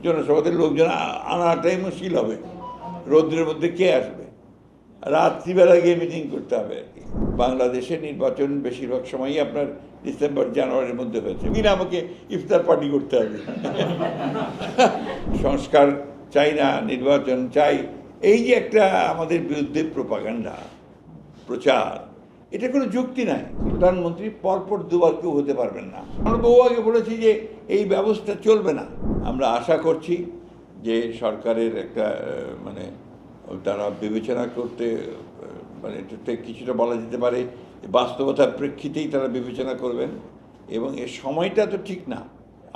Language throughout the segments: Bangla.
জনসভাতে লোকজন আনাটাই মুশকিল হবে। রৌদ্রের মধ্যে কে আসবে? রাত্রিবেলা গিয়ে মিটিং করতে হবে আর কি। বাংলাদেশের নির্বাচন বেশিরভাগ সময়ই আপনার ডিসেম্বর জানুয়ারির মধ্যে হয়েছে, কিনা আমাকে ইফতার পার্টি করতে হবে। সংস্কার চাই না, নির্বাচন চাই, এই যে একটা আমাদের বিরুদ্ধে প্রোপাগান্ডা প্রচার, এটা কোনো যুক্তি নাই। প্রধানমন্ত্রী পরপর দুবার কেউ হতে পারবেন না। আমরা বহু আগে বলেছি যে এই ব্যবস্থা চলবে না। আমরা আশা করছি যে সরকারের একটা তারা বিবেচনা করতে কিছুটা বলা যেতে পারে বাস্তবতার প্রেক্ষিতেই তারা বিবেচনা করবেন, এবং এর সময়টা তো ঠিক না।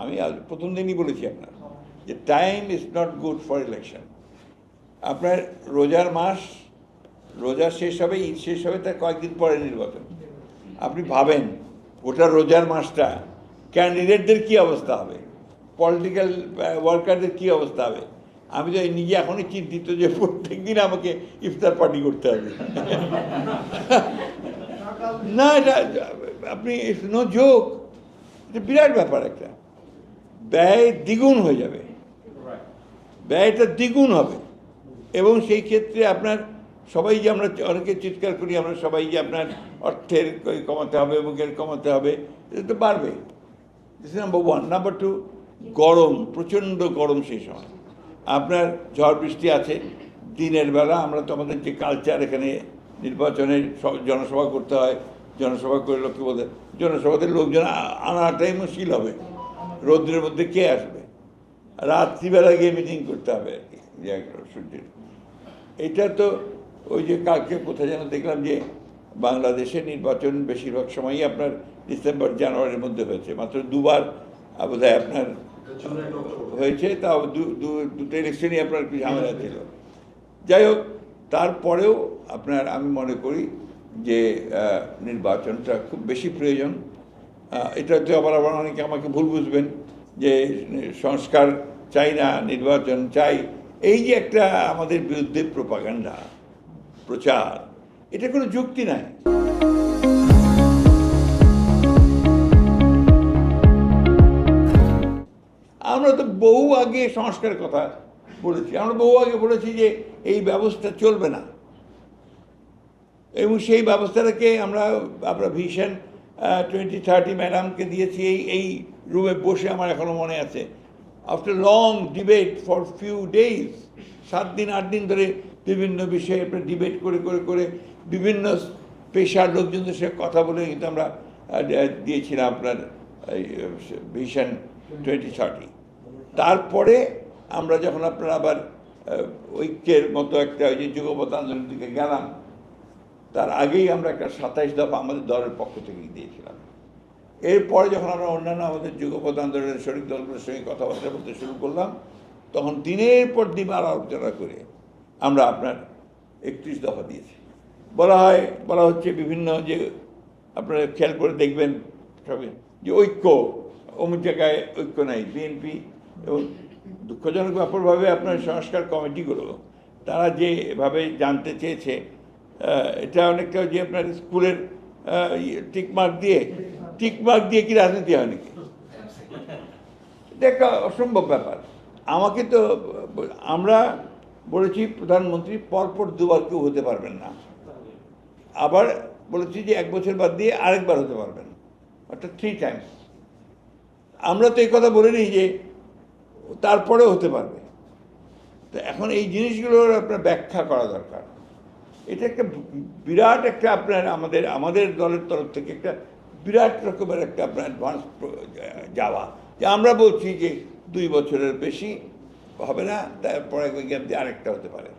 আমি প্রথম দিনই বলেছি আপনার যে time is not good for election. আপনার রোজার মাস, রোজা শেষ হবে, ঈদ শেষ হবে, তার কয়েকদিন পরে নির্বাচন। আপনি ভাবেন গোটা রোজার মাসটা ক্যান্ডিডেটদের কী অবস্থা হবে, পলিটিক্যাল ওয়ার্কারদের কী অবস্থা হবে। আমি তো নিজে এখনই চিন্তিত যে প্রত্যেক দিন আমাকে ইফতার পার্টি করতে হবে। না, এটা আপনি নো জোক, এটা বিরাট ব্যাপার। একটা ব্যয় দ্বিগুণ হয়ে যাবে, ব্যয়টা দ্বিগুণ হবে, এবং সেই ক্ষেত্রে আপনার সবাই যে আমরা অনেকে চিৎকার করি, আমরা সবাই যে আপনার অর্থের কমাতে হবে, মুখের কমাতে হবে, এটা তো বাড়বে। This number one. Number two, গরম, প্রচণ্ড গরম। সেই সময় আপনার ঝড় বৃষ্টি আছে দিনের বেলা। আমরা তো আমাদের যে কালচার, এখানে নির্বাচনে জনসভা করতে হয়, জনসভা করে লোককে বলতে, জনসভাতে লোকজন আনাটাই মুশকিল হবে। রৌদ্রের মধ্যে কে আসবে? রাত্রিবেলা গিয়ে মিটিং করতে হবে আর কি। সূর্যের এটা তো ওই যে কালকে কোথায় যেন দেখলাম যে বাংলাদেশের নির্বাচন বেশিরভাগ সময়ই আপনার ডিসেম্বর জানুয়ারির মধ্যে হয়েছে। মাত্র দুবার বোধহয় আপনার হয়েছে, তাও দুটো ইলেকশনই আপনার ঝামেলা ছিল। যাই হোক, তারপরেও আপনার আমি মনে করি যে নির্বাচনটা খুব বেশি প্রয়োজন। এটাতে আবার অনেকে আমাকে ভুল বুঝবেন যে সংস্কার চাই না, নির্বাচন চাই, এই যে একটা আমাদের বিরুদ্ধে প্রোপাগান্ডা প্রচার, এটা কোনো যুক্তি নাই। আমরা তো বহু আগে সংস্কারের কথা বলেছি, আমরা বহু আগে বলেছি যে এই ব্যবস্থা চলবে না, এবং সেই ব্যবস্থাটাকে আমরা ভিশন 2030 ম্যাডামকে দিয়েছি এই রুমে বসে। আমার এখনো মনে আছে, after long debate for few days, 7 দিন 8 দিন ধরে বিভিন্ন বিষয়ে আমরা ডিবেট করে করে করে বিভিন্ন পেশার লোকজনদের সাথে কথা বলে কিন্তু আমরা দিয়েছিলাম আপনার ভিশন 2030। তারপরে আমরা যখন আপনার আবার ঐক্যের মতো একটা ওই যে যুগপৎ আন্দোলনের দিকে গেলাম, তার আগেই আমরা একটা 27 দফা আমাদের দলের পক্ষ থেকে দিয়েছিলাম। এরপরে যখন আমরা অন্যান্য আমাদের যুগপৎ আন্দোলনের শরিক দলগুলোর সঙ্গে কথাবার্তা বলতে শুরু করলাম, তখন দিনের পর দিন আলোচনা করে আমরা আপনার 31 দফা দিয়েছি। বলা হচ্ছে বিভিন্ন যে আপনারা খেয়াল করে দেখবেন সবে যে ঐক্য, অমুক জায়গায় ঐক্য নাই। বিএনপি এবং দুঃখজনক ব্যাপারভাবে আপনার সংস্কার কমিটিগুলো তারা যেভাবে জানতে চেয়েছে, এটা অনেকটা যে আপনার স্কুলের টিকমার্ক দিয়ে কি রাজনীতি হয় নাকি? এটা একটা অসম্ভব ব্যাপার। আমাকে তো আমরা বলেছি প্রধানমন্ত্রী পরপর দুবার কেউ হতে পারবেন না। আবার বলেছি যে 1 বছর বাদ দিয়ে আরেকবার হতে পারবেন, অর্থাৎ 3 টাইমস। আমরা তো এই কথা বলিনি যে তারপরেও হতে পারবে। তো এখন এই জিনিসগুলোর আপনার ব্যাখ্যা করা দরকার। এটা একটা বিরাট একটা আপনার আমাদের দলের তরফ থেকে একটা বিরাট রকমের একটা আপনার অ্যাডভান্স যাওয়া, যে আমরা বলছি যে 2 বছরের বেশি হবে না, তারপরে আরেকটা হতে পারে।